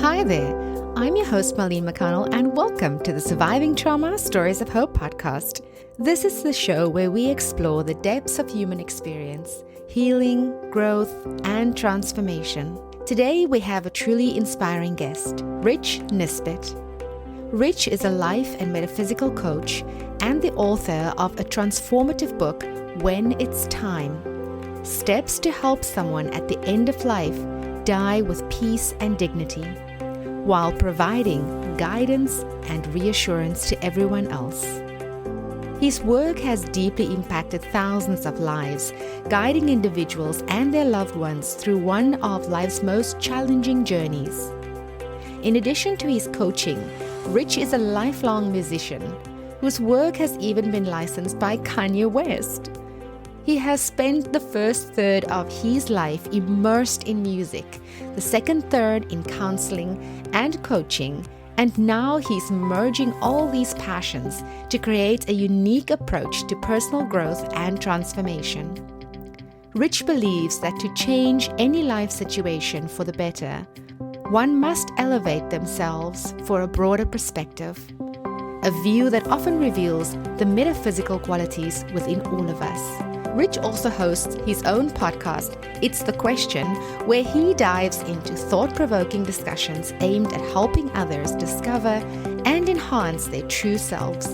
Hi there, I'm your host Marlene McConnell and welcome to the Surviving Trauma Stories of Hope podcast. This is the show where we explore the depths of human experience, healing, growth, and transformation. Today we have a truly inspiring guest, Rich Nisbet. Rich is a life and metaphysical coach and the author of a transformative book, When It's Time: Steps to Help Someone at the End of Life Die with Peace and Dignity, while providing guidance and reassurance to everyone else. His work has deeply impacted thousands of lives, guiding individuals and their loved ones through one of life's most challenging journeys. In addition to his coaching, Rich is a lifelong musician whose work has even been licensed by Kanye West. He has spent the first third of his life immersed in music, the second third in counseling and coaching, and now he's merging all these passions to create a unique approach to personal growth and transformation. Rich believes that to change any life situation for the better, one must elevate themselves for a broader perspective, a view that often reveals the metaphysical qualities within all of us. Rich also hosts his own podcast, It's the Question, where he dives into thought-provoking discussions aimed at helping others discover and enhance their true selves.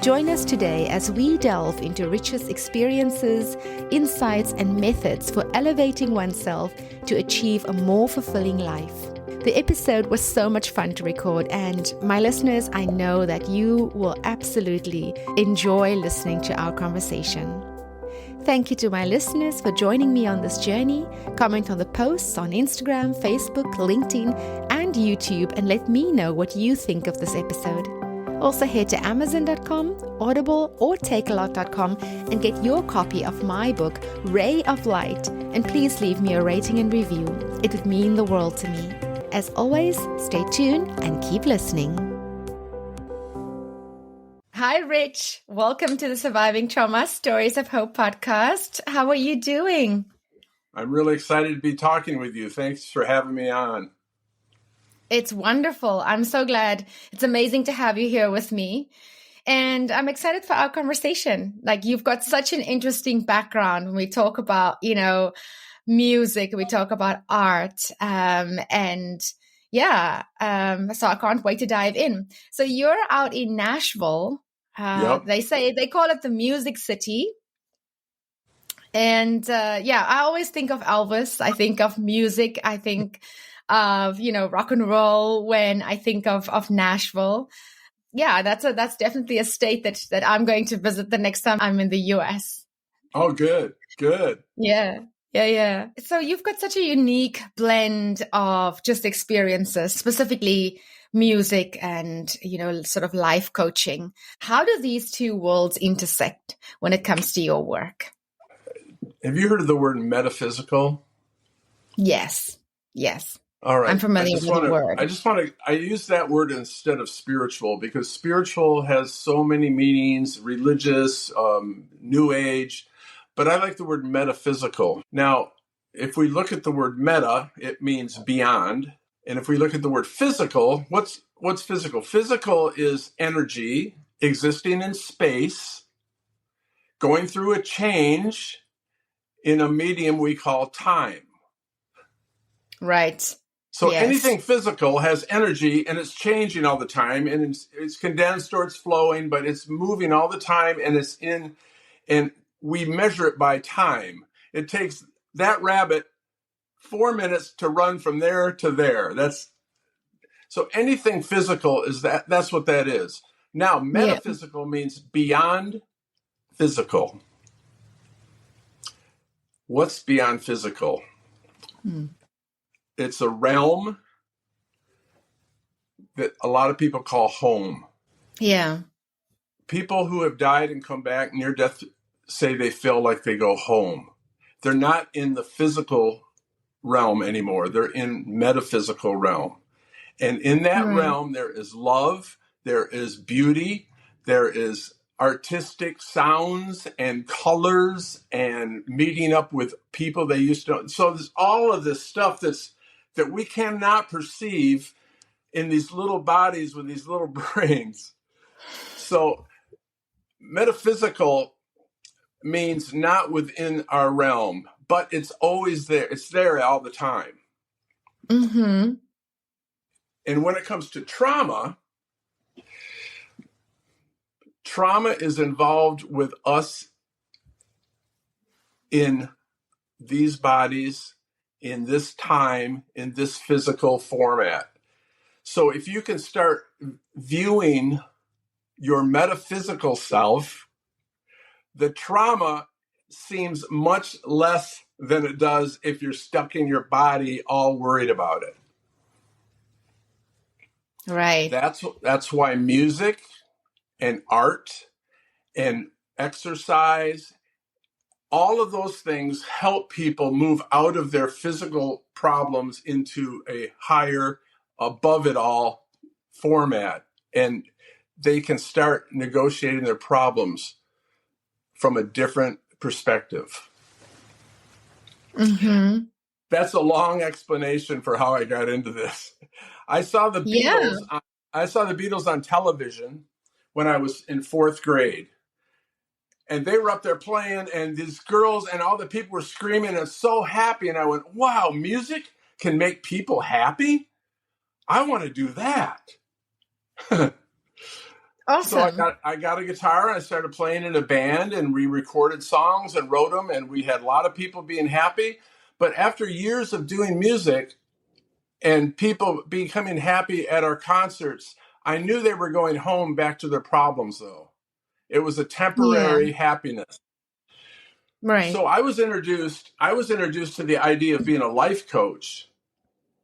Join us today as we delve into Rich's experiences, insights, and methods for elevating oneself to achieve a more fulfilling life. The episode was so much fun to record, and my listeners, I know that you will absolutely enjoy listening to our conversation. Thank you to my listeners for joining me on this journey. Comment on the posts on Instagram, Facebook, LinkedIn, and YouTube, and let me know what you think of this episode. Also head to Amazon.com, Audible, or Takealot.com and get your copy of my book, Ray of Light, and please leave me a rating and review. It would mean the world to me. As always, stay tuned and keep listening. Hi, Rich. Welcome to the Surviving Trauma Stories of Hope podcast. How are you doing? I'm really excited to be talking with you. Thanks for having me on. It's wonderful. I'm so glad. It's amazing to have you here with me. And I'm excited for our conversation. Like, you've got such an interesting background when we talk about, music, we talk about art, so I can't wait to dive in. So you're out in Nashville. Yep. They call it the Music City. And I always think of Elvis. I think of music. I think of, rock and roll when I think of Nashville. Yeah, that's definitely a state that I'm going to visit the next time I'm in the US. Oh, good. Yeah. So you've got such a unique blend of just experiences, specifically music and, sort of life coaching. How do these two worlds intersect when it comes to your work? Have you heard of the word metaphysical? Yes. All right. I'm familiar with the word. I use that word instead of spiritual because spiritual has so many meanings, religious, new age. But I like the word metaphysical. Now, if we look at the word meta, it means beyond. And if we look at the word physical, what's physical? Physical is energy existing in space, going through a change in a medium we call time. Right. So Anything physical has energy and it's changing all the time, and it's condensed or it's flowing, but it's moving all the time, and we measure it by time. It takes that rabbit 4 minutes to run from there to there. So anything physical is that's what that is. Now, metaphysical means beyond physical. What's beyond physical? It's a realm that a lot of people call home. Yeah. People who have died and come back near death say they feel like they go home. They're not in the physical realm anymore. They're in metaphysical realm. And in that realm, there is love, there is beauty, there is artistic sounds and colors and meeting up with people they used to know. So there's all of this stuff that we cannot perceive in these little bodies with these little brains. So metaphysical means not within our realm, but it's always there. It's there all the time. Mm-hmm. And when it comes to trauma is involved with us in these bodies, in this time, in this physical format. So if you can start viewing your metaphysical self, the trauma seems much less than it does if you're stuck in your body all worried about it. Right. That's why music and art and exercise, all of those things help people move out of their physical problems into a higher, above it all format. And they can start negotiating their problems from a different perspective. Mm-hmm. That's a long explanation for how I got into this. I saw the Beatles. Yeah. I saw the Beatles on television when I was in 4th grade. And they were up there playing, and these girls and all the people were screaming and so happy. And I went, wow, music can make people happy? I want to do that. Awesome. So I got a guitar and I started playing in a band, and we recorded songs and wrote them, and we had a lot of people being happy. But after years of doing music and people becoming happy at our concerts, I knew they were going home back to their problems, though. It was a temporary happiness. Right. So I was introduced to the idea of being a life coach.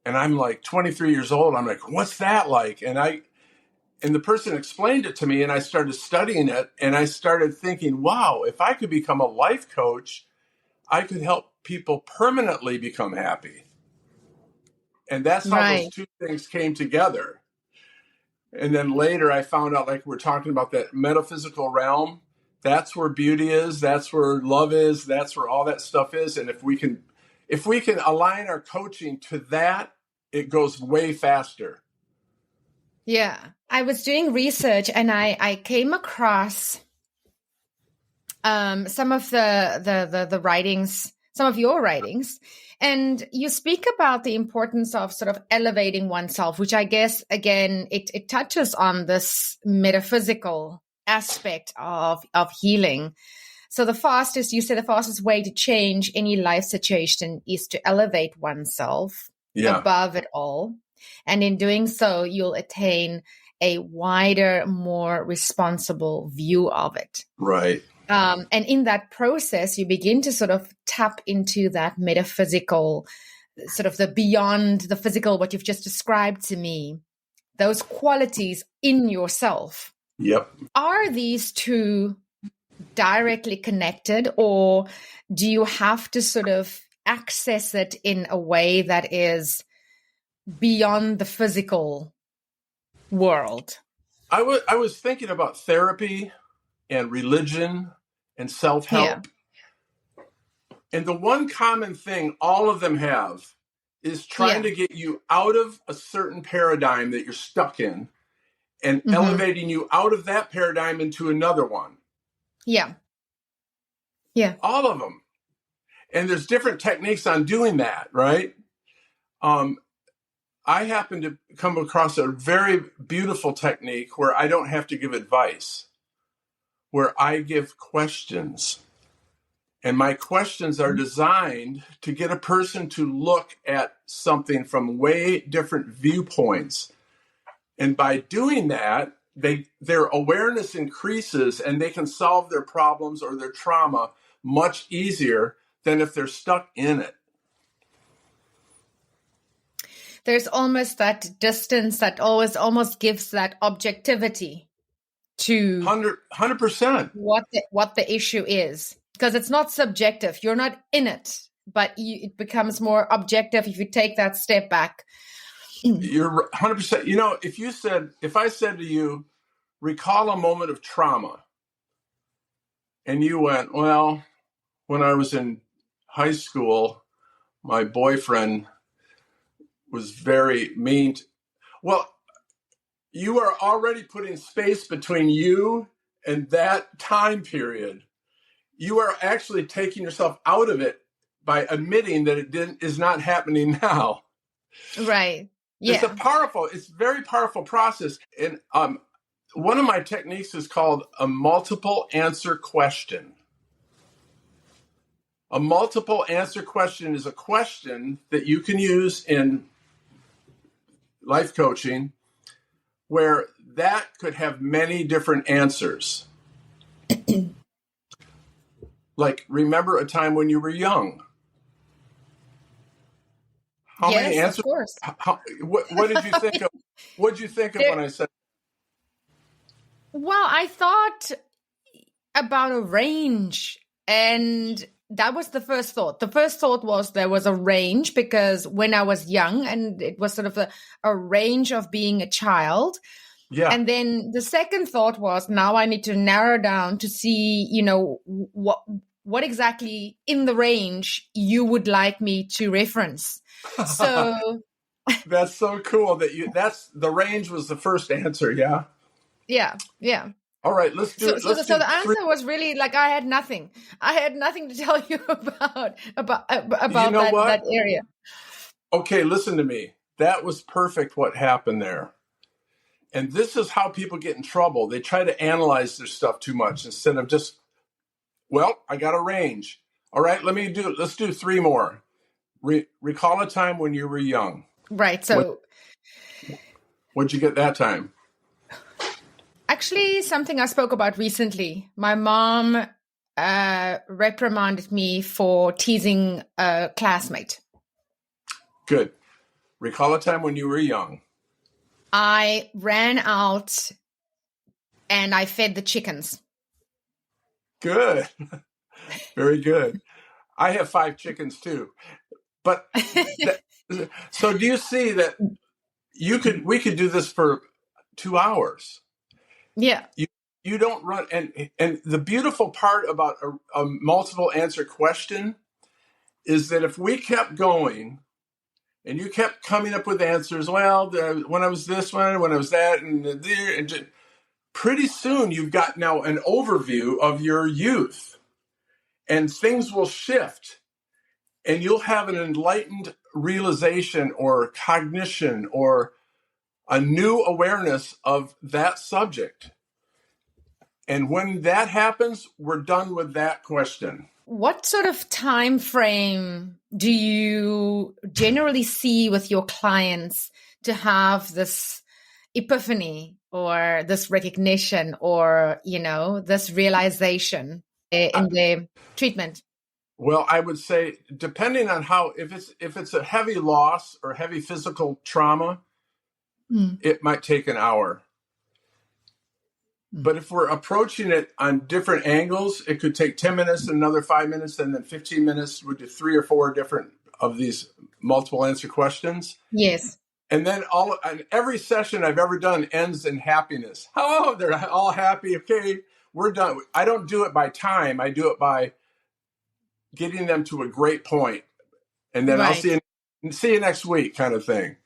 And I'm like 23 years old. I'm like, what's that like? And the person explained it to me, and I started studying it, and I started thinking, wow, if I could become a life coach, I could help people permanently become happy. And that's how those two things came together. And then later I found out, like we're talking about, that metaphysical realm, that's where beauty is, that's where love is, that's where all that stuff is. And if we can align our coaching to that, it goes way faster. Yeah. I was doing research, and I came across some of the writings, some of your writings, and you speak about the importance of sort of elevating oneself, which I guess, again, it touches on this metaphysical aspect of healing. So the fastest way to change any life situation is to elevate oneself above it all. And in doing so, you'll attain a wider, more responsible view of it. Right. And in that process, you begin to sort of tap into that metaphysical, sort of the beyond the physical, what you've just described to me, those qualities in yourself. Yep. Are these two directly connected, or do you have to sort of access it in a way that is beyond the physical world? I was thinking about therapy and religion and self-help. Yeah. And the one common thing all of them have is trying to get you out of a certain paradigm that you're stuck in and elevating you out of that paradigm into another one. Yeah. Yeah. All of them. And there's different techniques on doing that, right? I happen to come across a very beautiful technique where I don't have to give advice, where I give questions. And my questions are designed to get a person to look at something from way different viewpoints. And by doing that, their awareness increases, and they can solve their problems or their trauma much easier than if they're stuck in it. There's almost that distance that always almost gives that objectivity to 100% what the issue is, because it's not subjective. You're not in it, but it becomes more objective if you take that step back. You're 100%. You know, if I said to you, recall a moment of trauma, and you went, well, when I was in high school, my boyfriend was very mean. Well, you are already putting space between you and that time period. You are actually taking yourself out of it by admitting that is not happening now. Right. It's Yeah. it's very powerful process. And one of my techniques is called a multiple answer question. A multiple answer question is a question that you can use in life coaching where that could have many different answers. Like, remember a time when you were young. How many Yes, of answers? course. What did you think of? What did you think of when I said? Well, I thought about a range, and that was the first thought. The first thought was there was a range because when I was young, and it was sort of a range of being a child. Yeah. And then the second thought was now I need to narrow down to see, what exactly in the range you would like me to reference. So That's so cool that's the range was the first answer. Yeah. yeah. All right, let's do So the answer was really like I had nothing. I had nothing to tell you about You know what? that area. Okay, listen to me. That was perfect what happened there. And this is how people get in trouble. They try to analyze their stuff too much instead of just, well, I got a range. All right, let's do three more. Recall a time when you were young. Right. So what'd you get that time? actually, something I spoke about recently. My mom reprimanded me for teasing a classmate. Good. Recall a time when you were young. I ran out and I fed the chickens. Good. Very good. I have 5 chickens too. But so do you see that we could do this for 2 hours? Yeah. You don't run. And the beautiful part about a multiple answer question is that if we kept going and you kept coming up with answers, well, when I was this one, when I was that, and pretty soon you've got now an overview of your youth and things will shift and you'll have an enlightened realization or cognition or a new awareness of that subject. And when that happens, we're done with that question. What sort of time frame do you generally see with your clients to have this epiphany or this recognition or, this realization in the treatment? Well, I would say, depending on if it's a heavy loss or heavy physical trauma, it might take an hour. But if we're approaching it on different angles, it could take 10 minutes, another 5 minutes, and then 15 minutes. We do 3 or 4 different of these multiple answer questions. Yes. And then every session I've ever done ends in happiness. Oh, they're all happy. Okay, we're done. I don't do it by time. I do it by getting them to a great point. And then Right. I'll see you next week kind of thing.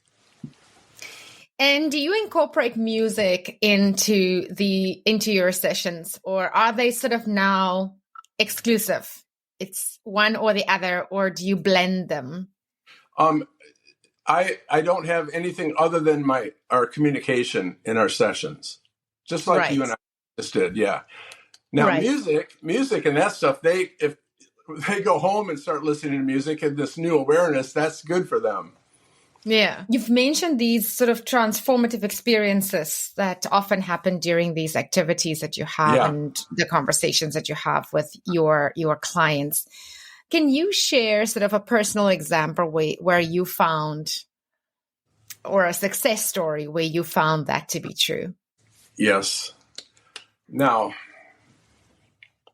And do you incorporate music into your sessions, or are they sort of now exclusive? It's one or the other, or do you blend them? I don't have anything other than our communication in our sessions, just like you and I just did. Yeah. Now music and that stuff, if they go home and start listening to music and this new awareness, that's good for them. Yeah. You've mentioned these sort of transformative experiences that often happen during these activities that you have and the conversations that you have with your clients. Can you share sort of a personal example where you found, or a success story where you found that to be true? Yes. Now,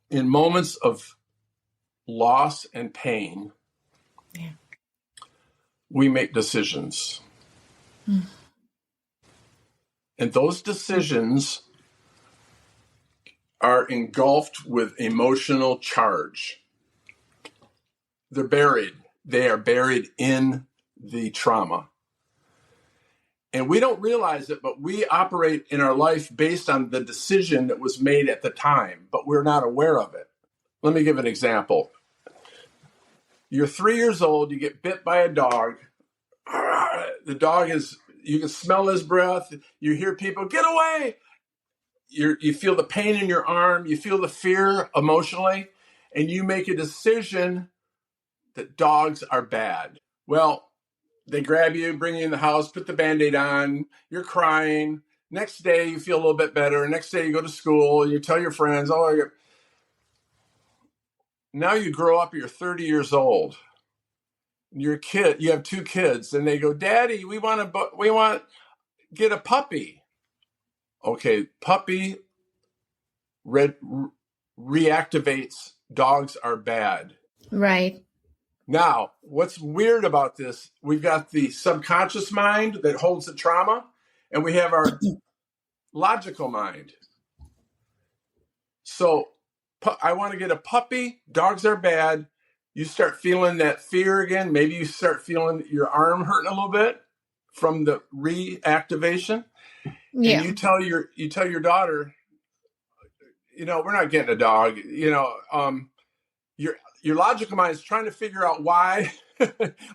in moments of loss and pain, we make decisions. And those decisions are engulfed with emotional charge. They're buried. They are buried in the trauma. And we don't realize it, but we operate in our life based on the decision that was made at the time, but we're not aware of it. Let me give an example. You're 3 years old, you get bit by a dog. The dog is, you can smell his breath. You hear people, get away. You feel the pain in your arm. You feel the fear emotionally. And you make a decision that dogs are bad. Well, they grab you, bring you in the house, put the Band-Aid on. You're crying. Next day, you feel a little bit better. Next day, you go to school. And you tell your friends, oh, now you grow up, you're 30 years old. You're a kid, you have 2 kids, and they go, Daddy, we want to get a puppy. Okay, puppy reactivates dogs are bad. Right. Now, what's weird about this, we've got the subconscious mind that holds the trauma, and we have our logical mind. So I want to get a puppy, dogs are bad. You start feeling that fear again. Maybe you start feeling your arm hurting a little bit from the reactivation. Yeah. And you tell your daughter, we're not getting a dog. Your logical mind is trying to figure out why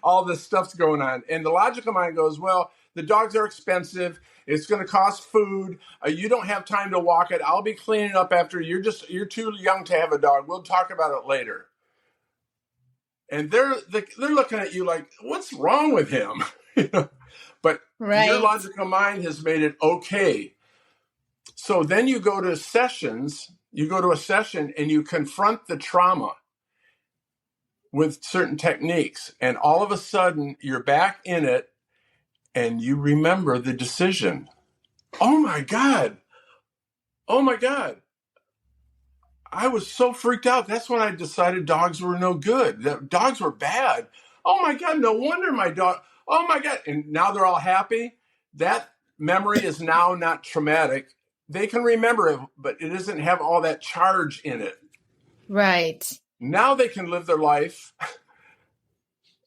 all this stuff's going on. And the logical mind goes, well, the dogs are expensive. It's going to cost food. You don't have time to walk it. I'll be cleaning up after. You're too young to have a dog. We'll talk about it later. And they're looking at you like, what's wrong with him? But right. Your logical mind has made it okay. So then you go to sessions. You go to a session and you confront the trauma with certain techniques. And all of a sudden, you're back in it and you remember the decision. Oh, my God. Oh, my God. I was so freaked out. That's when I decided dogs were no good. That dogs were bad. Oh, my God. No wonder my dog. Oh, my God. And now they're all happy. That memory is now not traumatic. They can remember it, but it doesn't have all that charge in it. Right. Now they can live their life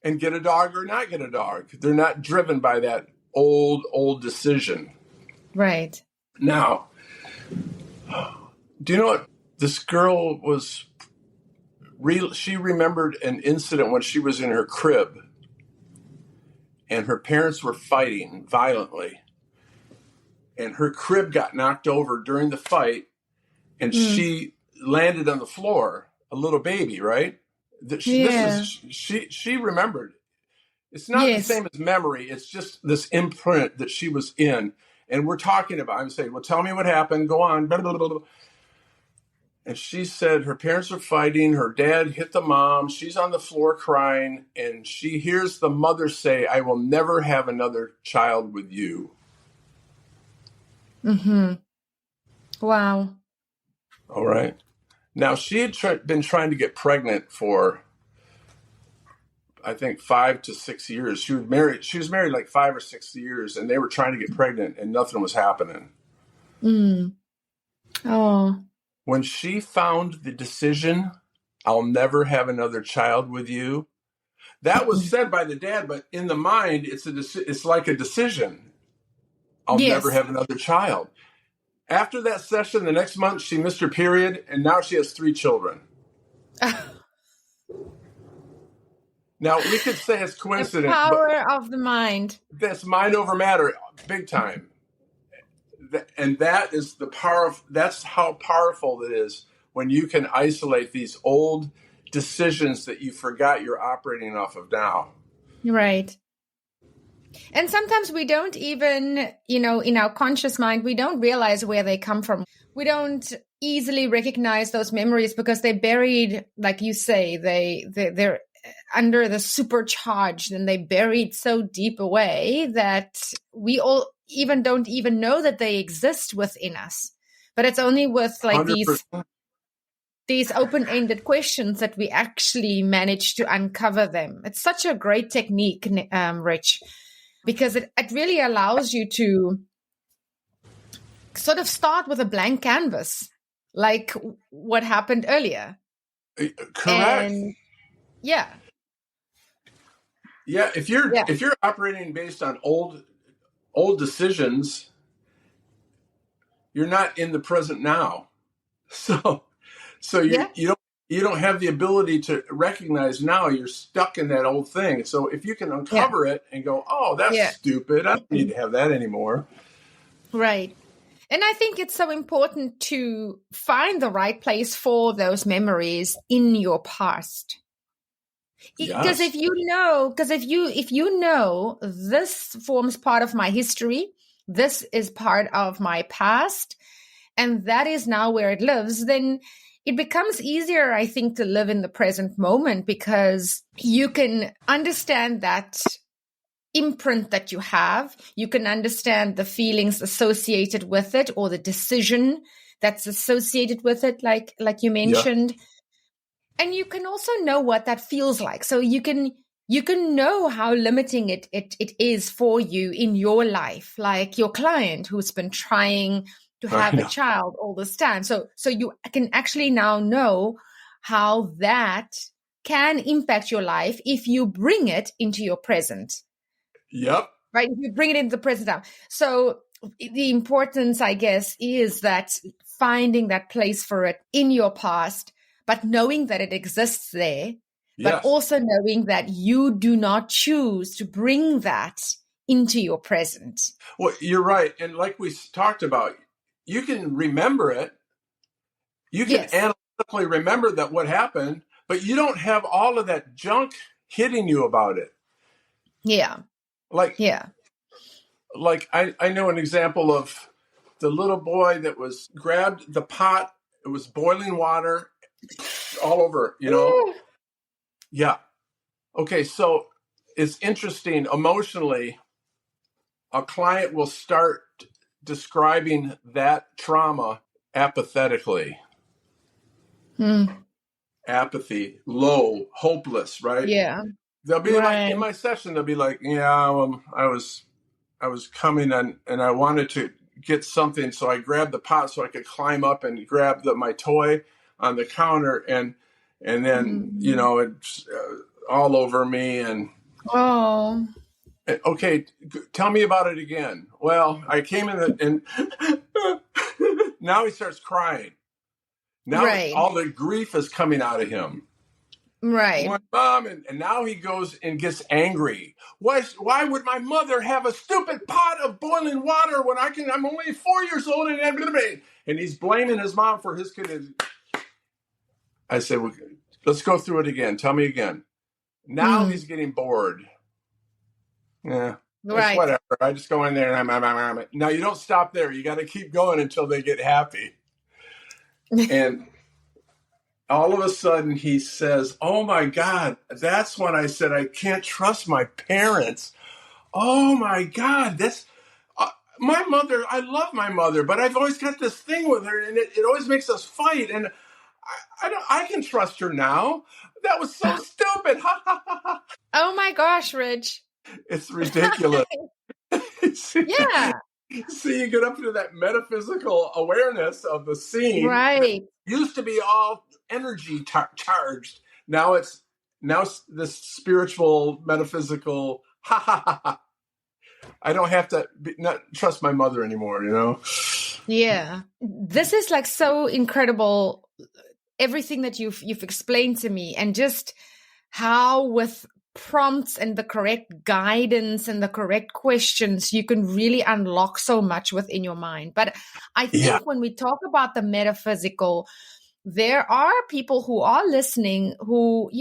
and get a dog or not get a dog. They're not driven by that old decision. Right. Now, do you know what? This girl was real. She remembered an incident when she was in her crib and her parents were fighting violently. And her crib got knocked over during the fight and she landed on the floor, a little baby, right? She remembered. It's not the same as memory. It's just this imprint that she was in. And we're talking about, I'm saying, well, tell me what happened. Go on. Blah, blah, blah, blah. And she said her parents are fighting. Her dad hit the mom. She's on the floor crying. And she hears the mother say, I will never have another child with you. Mm-hmm. Wow. All right. Now, she had been trying to get pregnant for, I think, 5 to 6 years. She was married like 5 or 6 years, and they were trying to get pregnant, and nothing was happening. Oh. When she found the decision, I'll never have another child with you, that was said by the dad, but in the mind, it's like a decision. I'll never have another child. After that session, the next month, she missed her period, and now she has 3 children. Now, we could say it's coincidence. The power of the mind. That's mind over matter, big time. And that is that's how powerful it is when you can isolate these old decisions that you forgot you're operating off of now. Right. And sometimes we don't even, in our conscious mind, we don't realize where they come from. We don't easily recognize those memories because they're buried, like you say, they're under the supercharged and they buried so deep away that we all don't even know that they exist within us. But it's only with like 100%. these open-ended questions that we actually manage to uncover them. It's such a great technique, Rich, because it really allows you to sort of start with a blank canvas, like what happened earlier. Correct. And yeah. If you're operating based on old old decisions, you're not in the present now. So Yeah. you don't have the ability to recognize now you're stuck in that old thing. So if you can Yeah. uncover it and go, oh, that's Yeah. stupid. I don't need to have that anymore. Right. And I think it's so important to find the right place for those memories in your past. Because Yes. if you know this forms part of my history, this is part of my past, and that is now where it lives, then it becomes easier, I think, to live in the present moment because you can understand that imprint that you have. You can understand the feelings associated with it or the decision that's associated with it, like you Yeah. mentioned. And you can also know what that feels like. So you can know how limiting it is for you in your life, like your client who's been trying to I have a know. child all this time. So you can actually now know how that can impact your life if you bring it into your present, Yep. right? If you bring it into the present now. So the importance, I guess, is that finding that place for it in your past, but knowing that it exists there, but Yes. also knowing that you do not choose to bring that into your present. Well, you're right. And like we talked about, you can remember it. You can Yes. analytically remember that what happened, but you don't have all of that junk hitting you about it. Yeah. Like, Yeah. I know an example of the little boy that was grabbed the pot. It was boiling water all over. Ooh. Yeah. Okay. So it's interesting emotionally. A client will start describing that trauma apathetically. Hmm. Apathy, low, hopeless, right? Yeah. They'll be like Right. in my session, they'll be like, yeah, I was coming and I wanted to get something, so I grabbed the pot so I could climb up and grab my toy on the counter, and then Mm. it's all over me and Oh. okay, tell me about it again. Well, I came in and now he starts crying. Now Right. all the grief is coming out of him. My Right. mom, and now he goes and gets angry. Why would my mother have a stupid pot of boiling water when I'm only 4 years old and he's blaming his mom for his kid. I said, well, let's go through it again. Tell me again. Now Hmm. he's getting bored. Yeah, it's Right. whatever. I just go in there and I'm. Now you don't stop there. You got to keep going until they get happy. And all of a sudden he says, oh my God, that's when I said I can't trust my parents. Oh my God, that's my mother. I love my mother, but I've always got this thing with her, and it always makes us fight. And I can trust her now. That was so stupid. Oh my gosh, Rich. It's ridiculous. see, Yeah. see, you get up to that metaphysical awareness of the scene that Right. used to be all energy charged. Now it's this spiritual, metaphysical. Ha ha ha ha. I don't have to not trust my mother anymore. Yeah. This is like so incredible, everything that you've explained to me, and just how with prompts and the correct guidance and the correct questions you can really unlock so much within your mind. But I Yeah. think when we talk about the metaphysical, there are people who are listening who,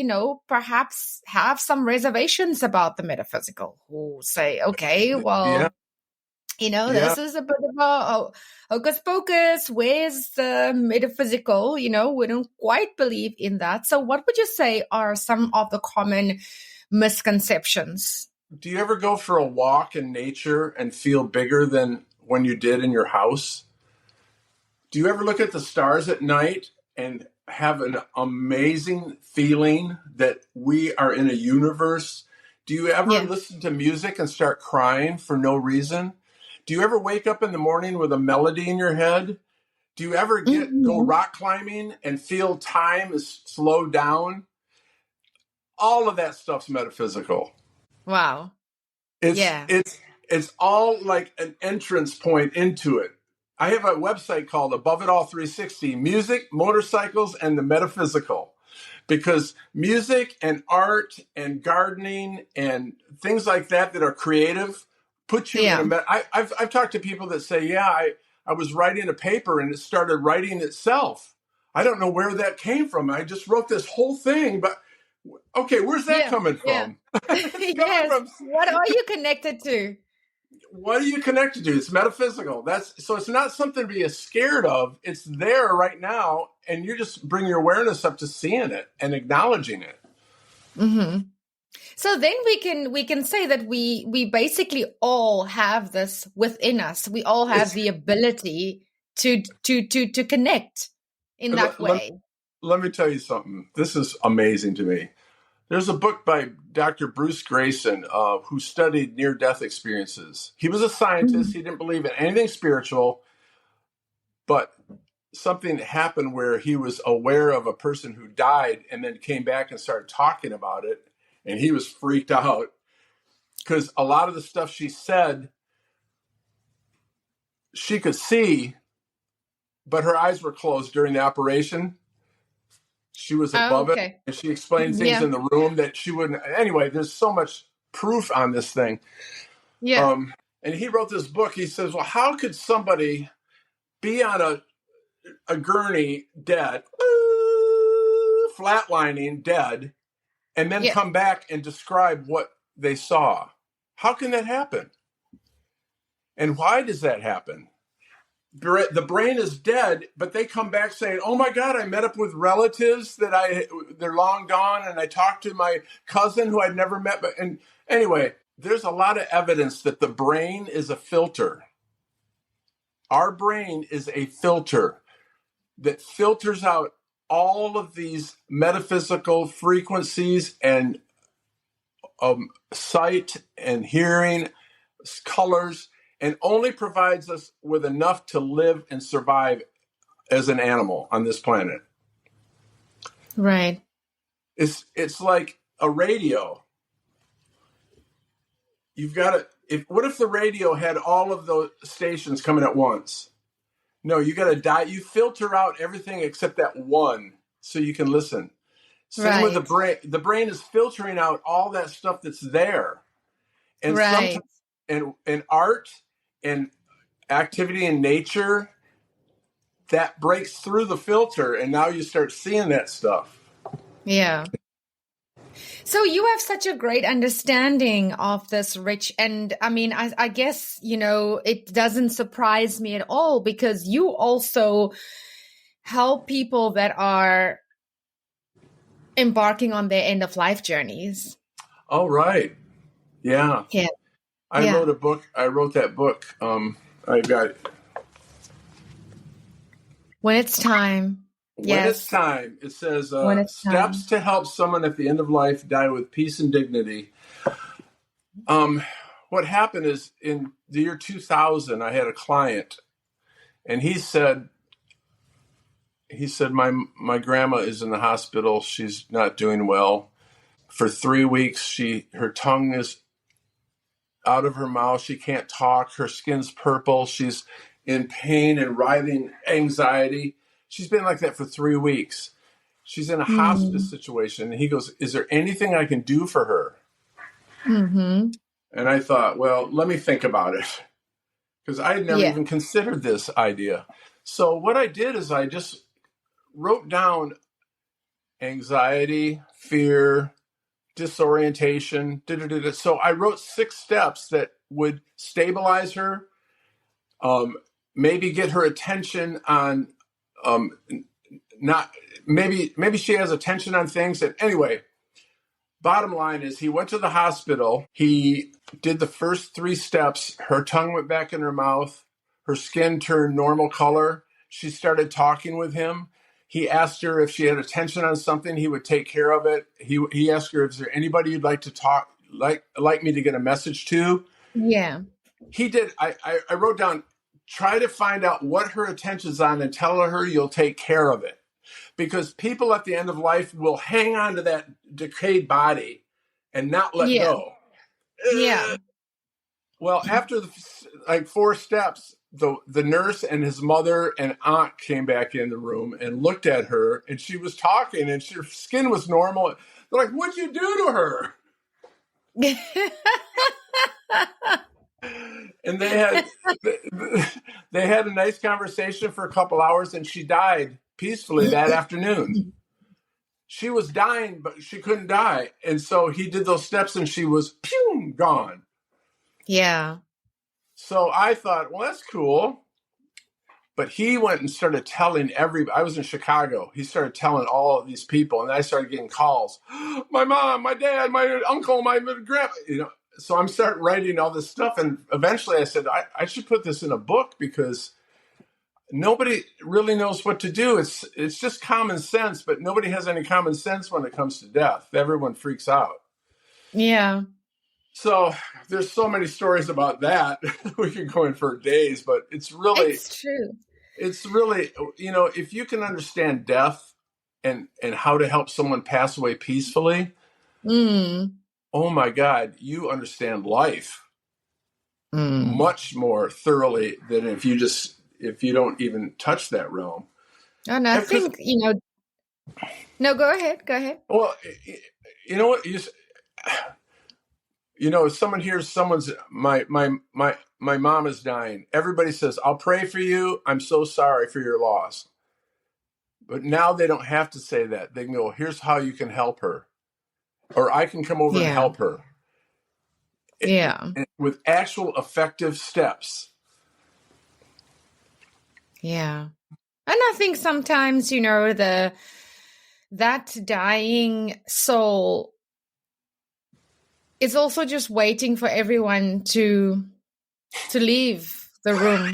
perhaps have some reservations about the metaphysical, who say, okay, Yeah. well, Yeah. this is a bit of a hocus pocus. Where's the metaphysical? We don't quite believe in that. So, what would you say are some of the common misconceptions? Do you ever go for a walk in nature and feel bigger than when you did in your house? Do you ever look at the stars at night and have an amazing feeling that we are in a universe? Do you ever Yeah. listen to music and start crying for no reason? Do you ever wake up in the morning with a melody in your head? Do you ever go Hmm. rock climbing and feel time is slowed down? All of that stuff's metaphysical. Wow. It's Yeah. it's It's all like an entrance point into it. I have a website called Above It All 360, Music, Motorcycles, and the Metaphysical. Because music and art and gardening and things like that are creative put you in Yeah. I've talked to people that say, yeah, I was writing a paper and it started writing itself. I don't know where that came from. I just wrote this whole thing, but okay, where's that Yeah. coming Yeah. from? It's coming Yes. from, What are you connected to? what are you connected to? It's metaphysical. So it's not something to be scared of. It's there right now, and you just bring your awareness up to seeing it and acknowledging it. Mm-hmm. So then we can say that we basically all have this within us. We all have It's the ability to connect in that let, way. let me tell you something. This is amazing to me. There's a book by Dr. Bruce Grayson who studied near-death experiences. He was a scientist. Mhm. He didn't believe in anything spiritual, but something happened where he was aware of a person who died and then came back and started talking about it. And he was freaked out because a lot of the stuff she said, she could see, but her eyes were closed during the operation. She was Oh, above it, okay. and she explained things Yeah. in the room that she wouldn't. Anyway, there's so much proof on this thing. Yeah. And he wrote this book. He says, well, how could somebody be on a gurney dead, flatlining dead, and then Yeah. come back and describe what they saw? How can that happen? And why does that happen? The brain is dead, but they come back saying, oh my God, I met up with relatives they're long gone. And I talked to my cousin who I'd never met. And anyway, there's a lot of evidence that the brain is a filter. Our brain is a filter that filters out all of these metaphysical frequencies and sight and hearing, colors, and only provides us with enough to live and survive as an animal on this planet. Right. It's like a radio. You've got to. What if the radio had all of those stations coming at once? No, you got to die. You filter out everything except that one, so you can listen. Same with the Right. brain. The brain is filtering out all that stuff that's there, and Right. sometimes in art and activity in nature, that breaks through the filter, and now you start seeing that stuff. Yeah. So you have such a great understanding of this, Rich. And I mean, I guess, it doesn't surprise me at all because you also help people that are embarking on their end of life journeys. All right. Yeah. Yeah. I Yeah. wrote a book. I wrote that book. I got When it's time. When It's Yes. Time. It says When it's steps time. to help someone at the end of life die with peace and dignity. What happened is in the year 2000, I had a client, and he said my grandma is in the hospital. She's not doing well. For 3 weeks, her tongue is out of her mouth. She can't talk. Her skin's purple. She's in pain and writhing anxiety. She's been like that for 3 weeks. She's in a hospice Mm. situation. And he goes, is there anything I can do for her? Mm-hmm. And I thought, well, let me think about it. Because I had never Yeah. even considered this idea. So what I did is I just wrote down anxiety, fear, disorientation. So I wrote 6 steps that would stabilize her, maybe get her attention on, not maybe she has attention on things. And anyway, bottom line is he went to the hospital. He did the first 3 steps. Her tongue went back in her mouth. Her skin turned normal color. She started talking with him. He asked her if she had attention on something, he would take care of it. He asked her, is there anybody you'd like to talk, like me to get a message to? Yeah. He did. I wrote down, try to find out what her attention's on and tell her you'll take care of it. Because people at the end of life will hang on to that decayed body and not let Yeah. go. Yeah. Well, after like 4 steps, the nurse and his mother and aunt came back in the room and looked at her, and she was talking, and her skin was normal. They're like, "What'd you do to her?" And they had a nice conversation for a couple hours, and she died peacefully that afternoon. She was dying, but she couldn't die, and so he did those steps, and she was gone. Yeah. So I thought, well, that's cool. But he went and started telling I was in Chicago. He started telling all of these people, and I started getting calls. My mom, my dad, my uncle, my grandpa, So I'm starting writing all this stuff. And eventually I said, I should put this in a book because nobody really knows what to do. It's just common sense, but nobody has any common sense when it comes to death. Everyone freaks out. Yeah. So there's so many stories about that. We could go in for days, but it's true. It's really, if you can understand death and how to help someone pass away peacefully, oh my God, you understand life much more thoroughly than if you don't even touch that realm. And I think, no, go ahead. Well, you know what? Someone hears my mom is dying. Everybody says, I'll pray for you. I'm so sorry for your loss. But now they don't have to say that. They can go, here's how you can help her. Or I can come over and help her. Yeah. With actual effective steps. Yeah. And I think sometimes, that dying soul is also just waiting for everyone to leave the room,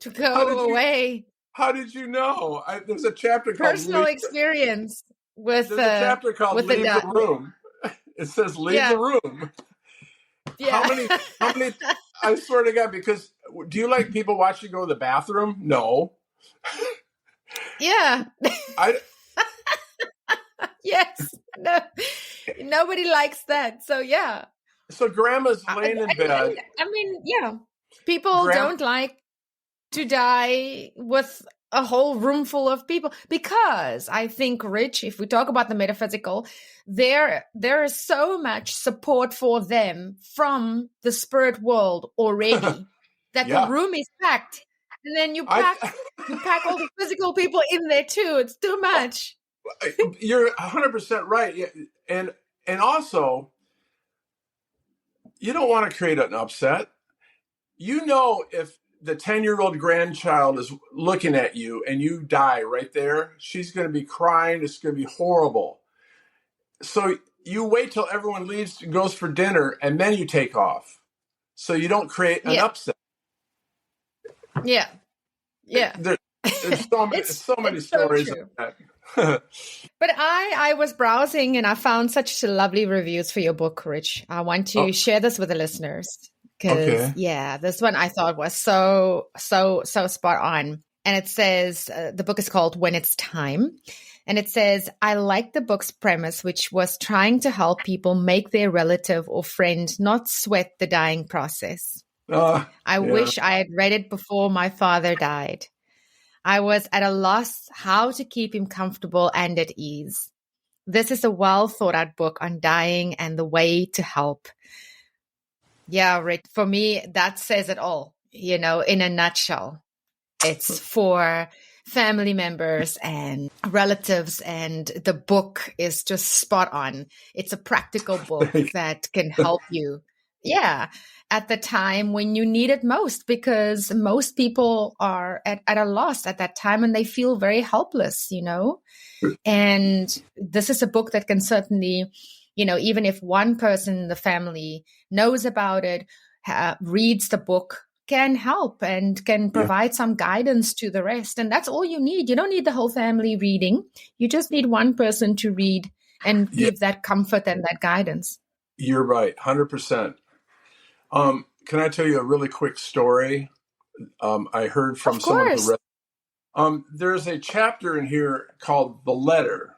to go away. How did you know? There's a chapter called Personal experience with There's a chapter called Leave the Room. It says leave the room. Yeah. How many I swear to God, because do you like people watch you go to the bathroom? No. Yeah. Yes. No. Nobody likes that. So yeah. So grandma's laying in bed. Yeah. People don't like to die with a whole room full of people because I think, Rich, if we talk about the metaphysical, there is so much support for them from the spirit world already that the room is packed. And then you pack all the physical people in there too. It's too much. You're 100% right. And also, you don't want to create an upset. If the 10-year-old grandchild is looking at you and you die right there, she's going to be crying. It's going to be horrible. So you wait till everyone leaves and goes for dinner, and then you take off. So you don't create an upset. Yeah. Yeah. There's so many stories of that. But I was browsing and I found such lovely reviews for your book, Rich. I want to share this with the listeners because, this one I thought was so spot on. And it says, the book is called When It's Time. And it says, I like the book's premise, which was trying to help people make their relative or friend not sweat the dying process. I wish I had read it before my father died. I was at a loss how to keep him comfortable and at ease. This is a well thought out book on dying and the way to help. Yeah, Rick, for me, that says it all, in a nutshell. It's for family members and relatives, and the book is just spot on. It's a practical book that can help you. Yeah. At the time when you need it most, because most people are at a loss at that time and they feel very helpless, And this is a book that can certainly, even if one person in the family knows about it, reads the book, can help and can provide some guidance to the rest. And that's all you need. You don't need the whole family reading. You just need one person to read and give that comfort and that guidance. You're right, 100%. Can I tell you a really quick story? I heard from someone who read. There's a chapter in here called The Letter.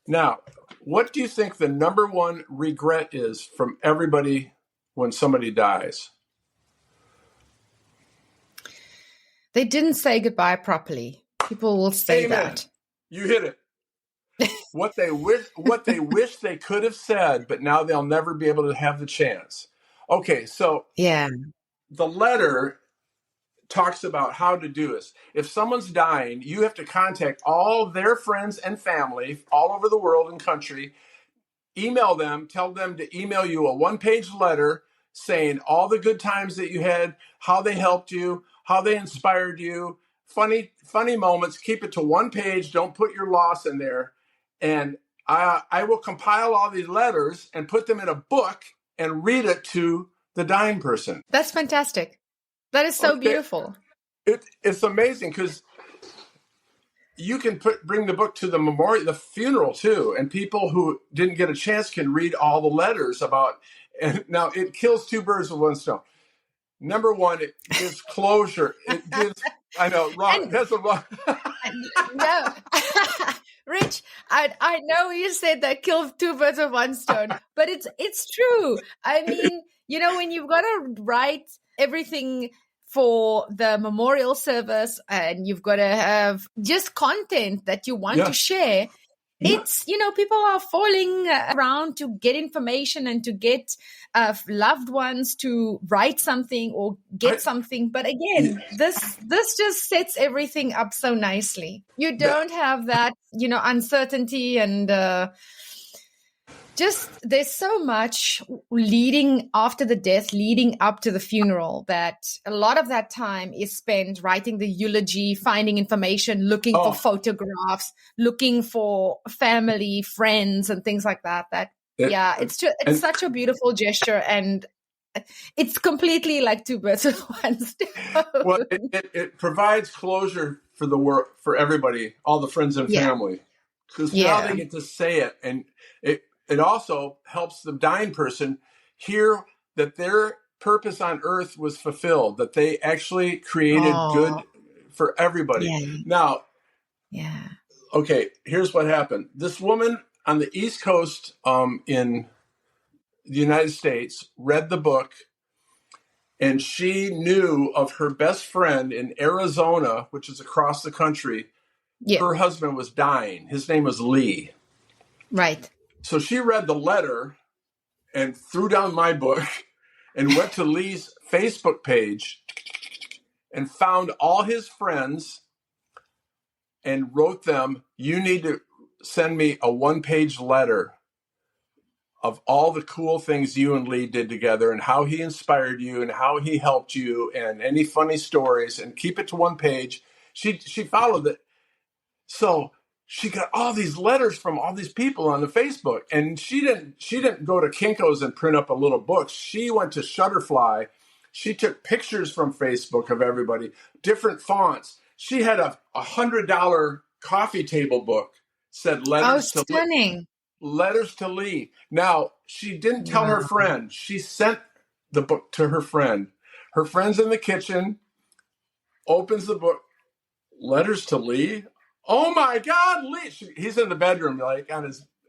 Now, what do you think the number one regret is from everybody when somebody dies? They didn't say goodbye properly. People will say Amen. that. You hit it. What they wish they could have said, but now they'll never be able to have the chance. Okay, so Yeah. the letter talks about how to do this. If someone's dying, you have to contact all their friends and family all over the world and country, email them, tell them to email you a one-page letter saying all the good times that you had, how they helped you, how they inspired you, funny moments. Keep it to one page. Don't put your loss in there. And I will compile all these letters and put them in a book and read it to the dying person. That's fantastic. That is so beautiful. It's amazing because you can bring the book to the memorial, the funeral too, and people who didn't get a chance can read all the letters about. And now it kills two birds with one stone. Number one, it gives closure. It gives. I know, wrong. That's a wrong. No, Rich, I know you said that kill two birds with one stone, but it's true. I mean, when you've got to write everything for the memorial service and you've got to have just content that you want to share, it's, people are falling around to get information and to get loved ones to write something or get something. But again, this just sets everything up so nicely. You don't have that, uncertainty and just there's so much leading after the death, leading up to the funeral, that a lot of that time is spent writing the eulogy, finding information, looking for photographs, looking for family, friends, and things like that. It's such a beautiful gesture, and it's completely like two birds with one stone. Well, it provides closure for the work for everybody, all the friends and family, because now they get to say it, and it also helps the dying person hear that their purpose on earth was fulfilled, that they actually created good for everybody. Now, okay, here's what happened. This woman on the East Coast in the United States read the book, and she knew of her best friend in Arizona, which is across the country. Her husband was dying. His name was Lee. Right. So she read the letter and threw down my book and went to Lee's Facebook page and found all his friends and wrote them, "You need to send me a one-page letter of all the cool things you and Lee did together and how he inspired you and how he helped you and any funny stories, and keep it to one page." She followed it. So she got all these letters from all these people on the Facebook, and she didn't go to Kinko's and print up a little book. She went to Shutterfly. She took pictures from Facebook of everybody, different fonts. She had a $100 coffee table book, said letters to stunning. Letters to Lee. Now, she didn't tell her friend. She sent the book to her friend. Her friend's in the kitchen, opens the book, letters to Lee. Oh my God, Lee! He's in the bedroom, like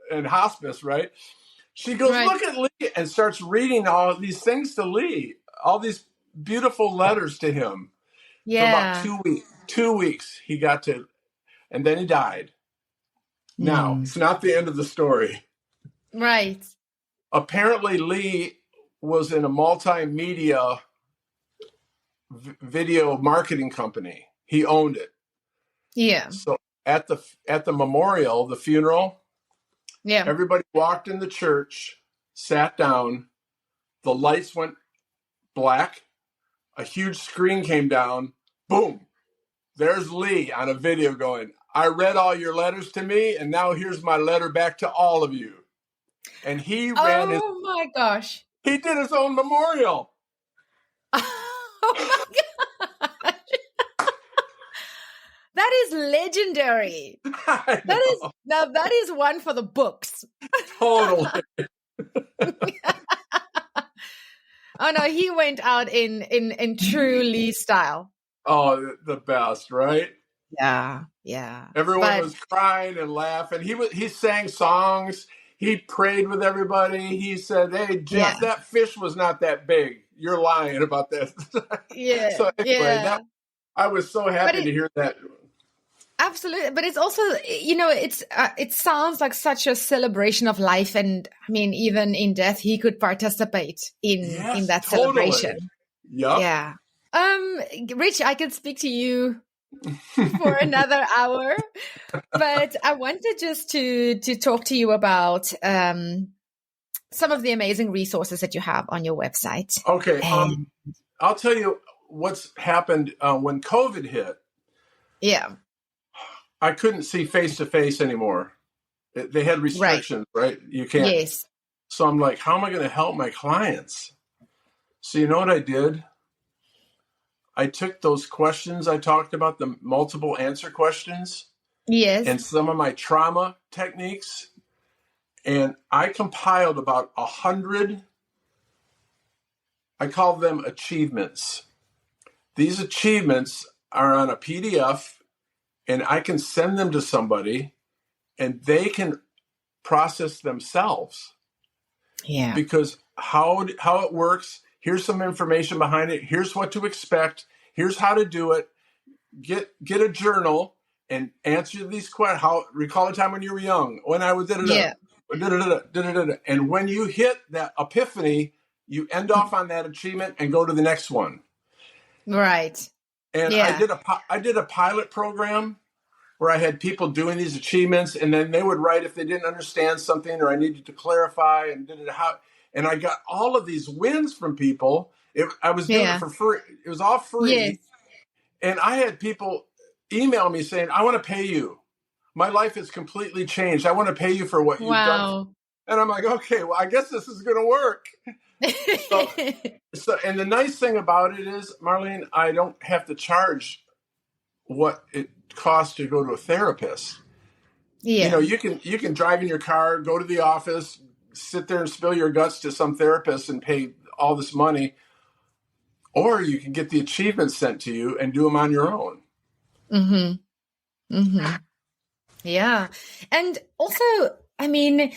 in hospice, right? She goes, "Look at Lee," and starts reading all these things to Lee, all these beautiful letters to him. For about 2 weeks. 2 weeks he got to, and then he died. Now, it's not the end of the story. Right. Apparently, Lee was in a multimedia video marketing company. He owned it. Yeah. So at the memorial, the funeral, everybody walked in the church, sat down, the lights went black, a huge screen came down, boom, there's Lee on a video going, "I read all your letters to me, and now here's my letter back to all of you." And he ran my gosh. He did his own memorial. Oh my gosh. That is legendary. That is one for the books. Totally. Oh no, he went out in true Lee style. Oh, the best, right? Yeah. Everyone was crying and laughing. He sang songs. He prayed with everybody. He said, "Hey, Yeah. Jeff, that fish was not that big. You're lying about that." Yeah. So anyway, Yeah. I was so But happy to hear that. absolutely. But it's also, it sounds like such a celebration of life. And I mean, even in death, he could participate in Yes, that totally. celebration. Yep. Yeah. Rich, I could speak to you for another hour, but I wanted just to talk to you about some of the amazing resources that you have on your website. Okay. And I'll tell you what's happened when COVID hit. yeah, I couldn't see face to face anymore. They had right. restrictions, right? You can't. Yes. So I'm like, how am I going to help my clients? So you know what I did? I took those questions I talked about, the multiple answer questions, Yes. and some of my trauma techniques, and I compiled about 100. I call them achievements. These achievements are on a PDF, and I can send them to somebody, and they can process themselves. Yeah. Because how it works, here's some information behind it, here's what to expect, here's how to do it. Get a journal and answer these questions. Recall a time when you were young, when I was Yeah. and when you hit that epiphany, you end off on that achievement and go to the next one. Right. And Yeah. I did a pilot program where I had people doing these achievements, and then they would write if they didn't understand something or I needed to clarify, and I got all of these wins from people. I was doing it Yeah. for free. It was all Yes. free. And I had people email me saying, "I want to pay you. My life has completely changed. I want to pay you for what you've done." Wow. And I'm like, okay, well, I guess this is going to work. And the nice thing about it is, Marlene, I don't have to charge what it costs to go to a therapist. Yeah. You can drive in your car, go to the office, sit there and spill your guts to some therapist and pay all this money. Or you can get the achievements sent to you and do them on your own. Mm-hmm. Mm-hmm. Yeah. And also, I mean,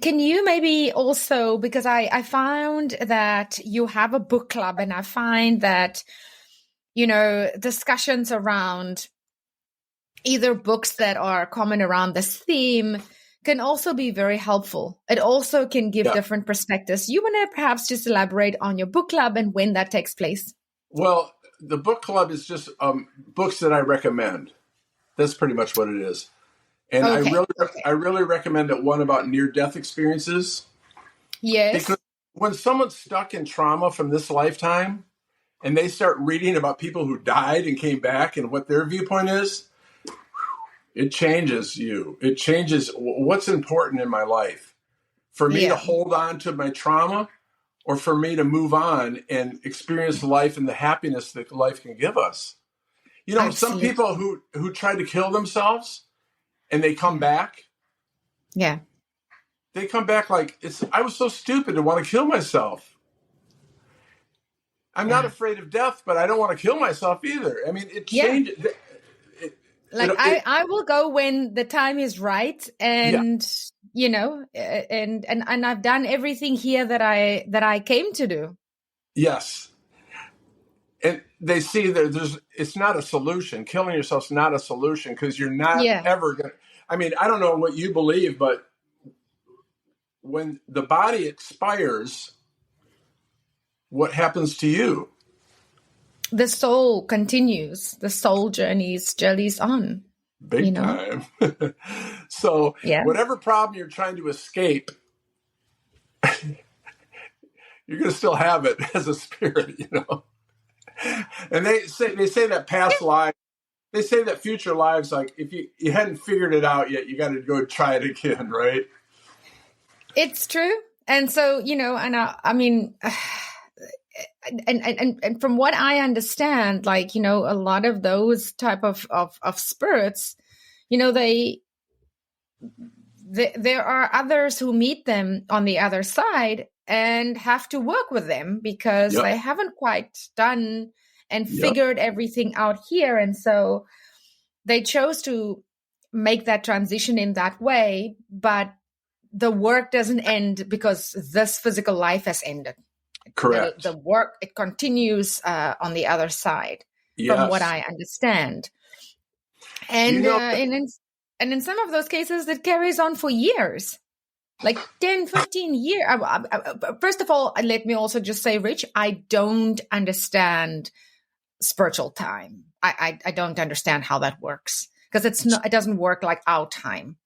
can you maybe also, because I found that you have a book club, and I find that, discussions around either books that are common around this theme can also be very helpful. It also can give different perspectives. You want to perhaps just elaborate on your book club and when that takes place? Well, the book club is just books that I recommend. That's pretty much what it is. And I really recommend that one about near-death experiences. Yes. Because when someone's stuck in trauma from this lifetime and they start reading about people who died and came back and what their viewpoint is, it changes you. It changes what's important in my life. For me to hold on to my trauma, or for me to move on and experience life and the happiness that life can give us. Absolutely. Some people who try to kill themselves and they come back. Yeah. They come back like, I was so stupid to want to kill myself. I'm not afraid of death, but I don't want to kill myself either. I mean, it changes. I will go when the time is right, and and I've done everything here that I came to do. Yes. And they see that it's not a solution. Killing yourself's not a solution, because you're not ever going to. I mean, I don't know what you believe, but when the body expires, what happens to you? The soul continues. The soul journeys on. Big time. So whatever problem you're trying to escape, you're going to still have it as a spirit, And they say that past life, they say that future lives, like if you hadn't figured it out yet, you got to go try it again, right? It's true. And so, and I mean, and from what I understand, like, a lot of those type of spirits, there are others who meet them on the other side and have to work with them because they haven't quite done and figured everything out here. And so they chose to make that transition in that way. But the work doesn't end because this physical life has ended. Correct. The work, it continues on the other side, from what Yes. I understand. And, and in some of those cases, it carries on for years, like 10, 15 years. First of all, let me also just say, Rich, I don't understand spiritual time. I don't understand how that works, because it doesn't work like our time.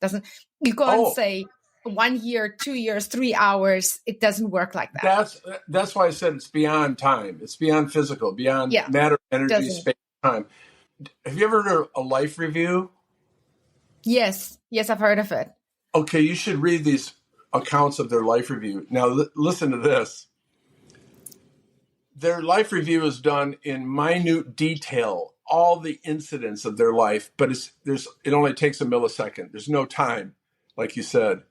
You can't say 1 year, 2 years, 3 hours. It doesn't work like that. That's why I said it's beyond time. It's beyond physical, beyond matter, energy, space, time. Have you ever heard of a life review? Yes, I've heard of it. Okay, you should read these accounts of their life review. Now, listen to this. Their life review is done in minute detail, all the incidents of their life, but it only takes a millisecond. There's no time, like you said.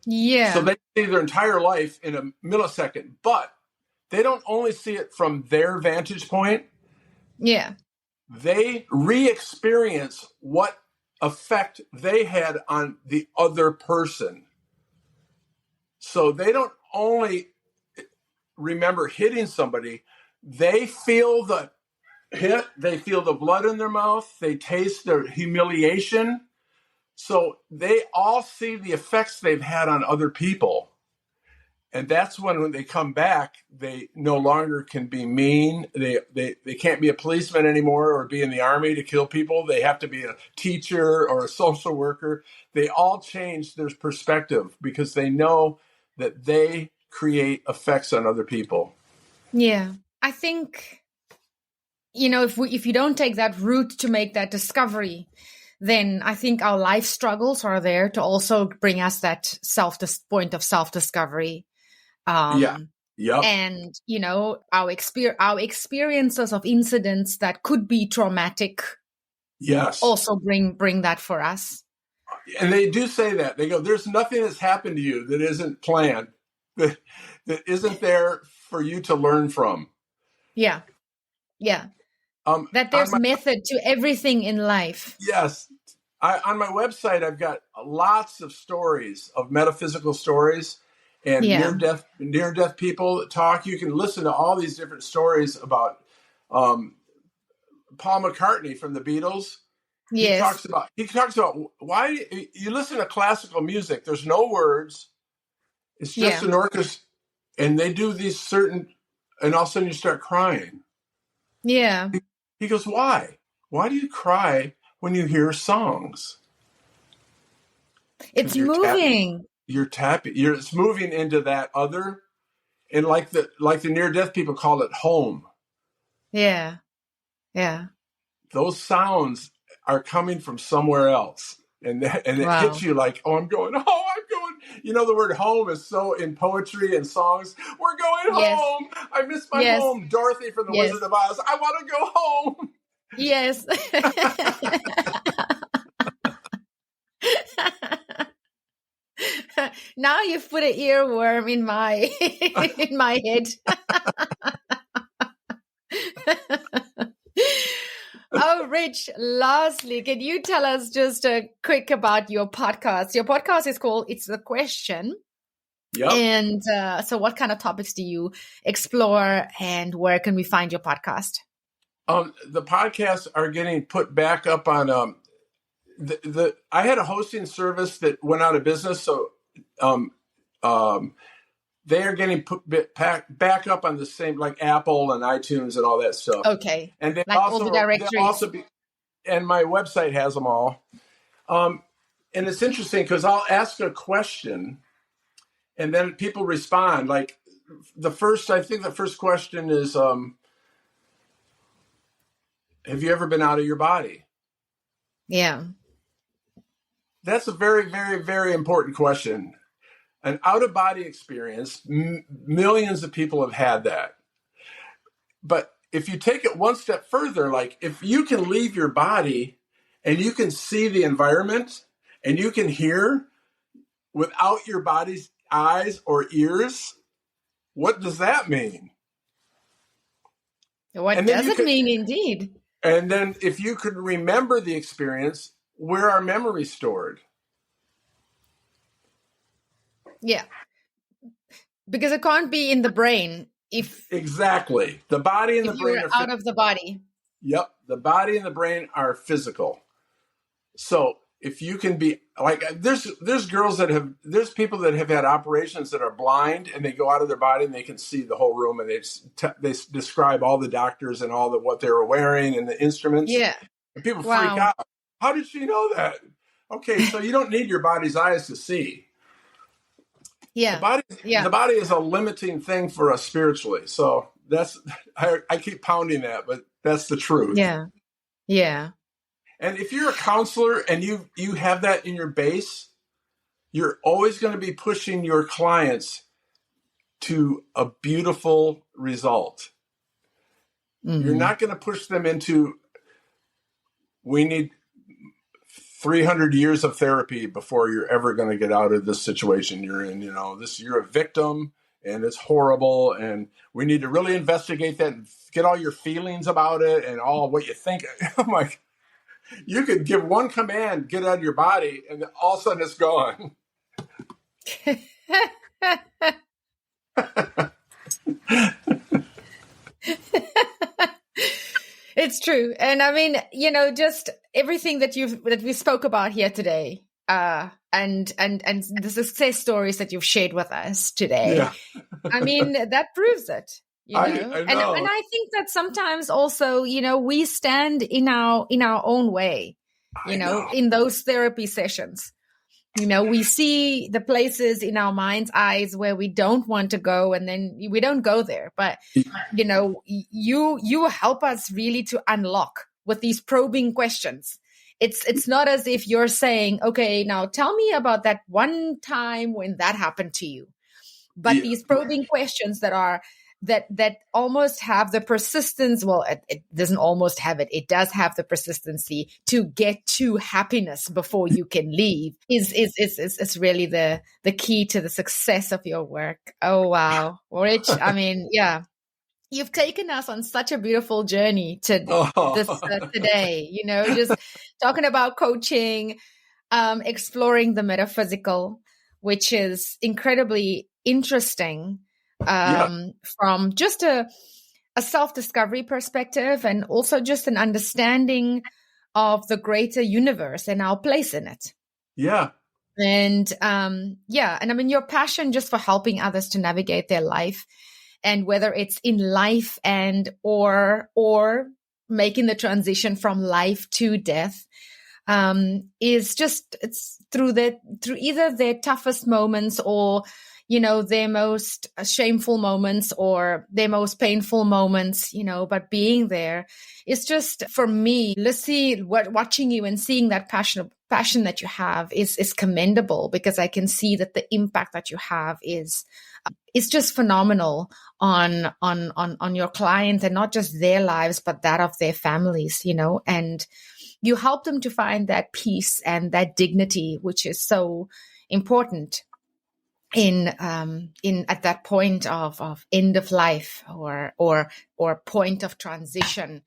Yeah. So they see their entire life in a millisecond, but they don't only see it from their vantage point. Yeah. They re-experience what effect they had on the other person. So they don't only remember hitting somebody, they feel the hit, they feel the blood in their mouth, they taste their humiliation. So they all see the effects they've had on other people. And that's when they come back, they no longer can be mean. They can't be a policeman anymore or be in the army to kill people. They have to be a teacher or a social worker. They all change their perspective because they know that they create effects on other people. Yeah. I think, if you don't take that route to make that discovery, then I think our life struggles are there to also bring us that point of self-discovery. And, our experiences of incidents that could be traumatic. Yes. Also bring that for us. And they do say that. They go, there's nothing that's happened to you that isn't planned, that isn't there for you to learn from. Yeah. Yeah. That there's method to everything in life. Yes. On my website, I've got lots of stories, of metaphysical stories and near-death people that talk. You can listen to all these different stories about Paul McCartney from the Beatles. Yes. He talks about why you listen to classical music. There's no words. It's just an orchestra, and they do these certain, and all of a sudden you start crying. Yeah. He goes, why? Why do you cry when you hear songs? It's moving. You're tapping. It's moving into that other, and like the near-death people call it home. Yeah. Yeah. Those sounds are coming from somewhere else. And it hits you like, I'm going. The word home is so in poetry and songs. We're going home. I miss my home. Dorothy from the Wizard of Oz. I want to go home. Yes. Now you've put an earworm in my head. Oh, Rich, lastly, can you tell us just quick about your podcast? Your podcast is called It's the Question. Yep. And so what kind of topics do you explore, and where can we find your podcast? The podcasts are getting put back up on I had a hosting service that went out of business. So they are getting put back up on the same, like Apple and iTunes and all that stuff. Okay. And they like all the directories. And my website has them all. And it's interesting because I'll ask a question and then people respond. Like the first question is, have you ever been out of your body? Yeah. That's a very, very, very important question. An out-of-body experience, millions of people have had that. But if you take it one step further, like if you can leave your body and you can see the environment and you can hear without your body's eyes or ears, what does that mean? What does it mean, indeed? And then if you could remember the experience, where are memories stored? Yeah. Because it can't be in the brain if Exactly. The body and the brain you're are out of the body. Yep. The body and the brain are physical. So if you can be like, there's girls that there's people that have had operations that are blind and they go out of their body and they can see the whole room, and they describe all the doctors and all what they were wearing and the instruments. Yeah. And people freak Wow. out. How did she know that? Okay, so you don't need your body's eyes to see. Yeah. The body is a limiting thing for us spiritually. So I keep pounding that, but that's the truth. Yeah. Yeah. And if you're a counselor and you have that in your base, you're always going to be pushing your clients to a beautiful result. Mm-hmm. You're not going to push them into, we need 300 years of therapy before you're ever going to get out of this situation you're in. You're a victim and it's horrible, and we need to really investigate that and get all your feelings about it and all what you think. I'm like, you could give one command, get out of your body, and all of a sudden it's gone. It's true. And I mean, just everything that we spoke about here today, and the success stories that you've shared with us today. Yeah. I mean, that proves it. I know. And I think that sometimes also, we stand in our own way, in those therapy sessions. We see the places in our mind's eyes where we don't want to go, and then we don't go there. But, you help us really to unlock with these probing questions. It's not as if you're saying, okay, now tell me about that one time when that happened to you. But these probing questions that almost have the persistence. Well, it doesn't almost have it. It does have the persistency to get to happiness before you can leave. Is really the key to the success of your work. Oh, wow. Rich, I mean, yeah. You've taken us on such a beautiful journey to this today, just talking about coaching, exploring the metaphysical, which is incredibly interesting. From just a self-discovery perspective, and also just an understanding of the greater universe and our place in it. Yeah. And and I mean, your passion just for helping others to navigate their life, and whether it's in life and or making the transition from life to death, is just, it's through either their toughest moments or their most shameful moments or their most painful moments, but being there is just, for me, watching you and seeing that passion that you have is commendable, because I can see that the impact that you have is just phenomenal on your clients, and not just their lives, but that of their families, and you help them to find that peace and that dignity, which is so important in at that point of end of life or point of transition,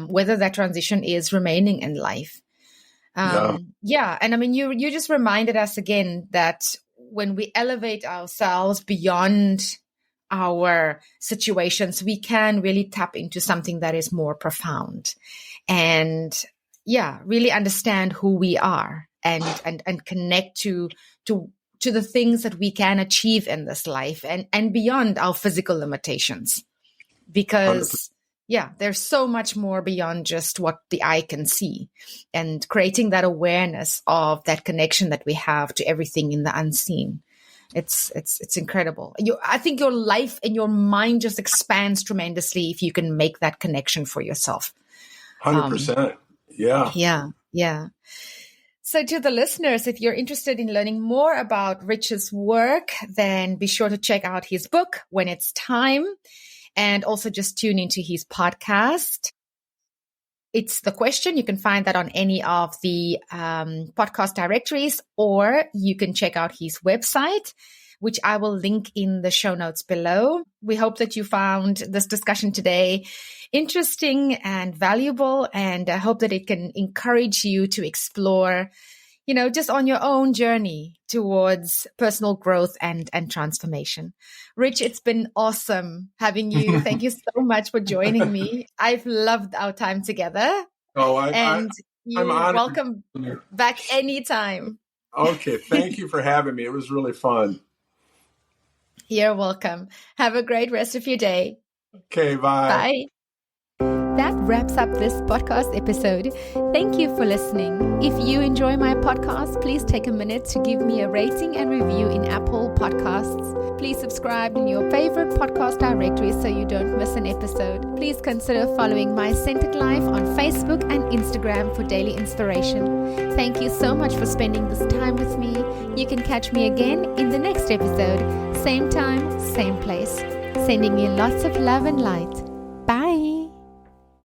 whether that transition is remaining in life. And I mean, you just reminded us again that when we elevate ourselves beyond our situations, we can really tap into something that is more profound, and really understand who we are, and connect to the things that we can achieve in this life, and beyond our physical limitations, because 100%. There's so much more beyond just what the eye can see, and creating that awareness of that connection that we have to everything in the unseen. It's incredible. I think your life and your mind just expands tremendously if you can make that connection for yourself. 100%. Yeah. So to the listeners, if you're interested in learning more about Rich's work, then be sure to check out his book, When It's Time, and also just tune into his podcast. It's The Question. You can find that on any of the podcast directories, or you can check out his website, which I will link in the show notes below. We hope that you found this discussion today interesting and valuable, and I hope that it can encourage you to explore, just on your own journey towards personal growth and transformation. Rich, it's been awesome having you. Thank you so much for joining me. I've loved our time together. I'm honored. Welcome back anytime. Okay, thank you for having me. It was really fun. You're welcome. Have a great rest of your day. Okay, bye. Bye. That wraps up this podcast episode. Thank you for listening. If you enjoy my podcast, please take a minute to give me a rating and review in Apple Podcasts. Please subscribe in your favorite podcast directory so you don't miss an episode. Please consider following My Centered Life on Facebook and Instagram for daily inspiration. Thank you so much for spending this time with me. You can catch me again in the next episode. Same time, same place. Sending you lots of love and light.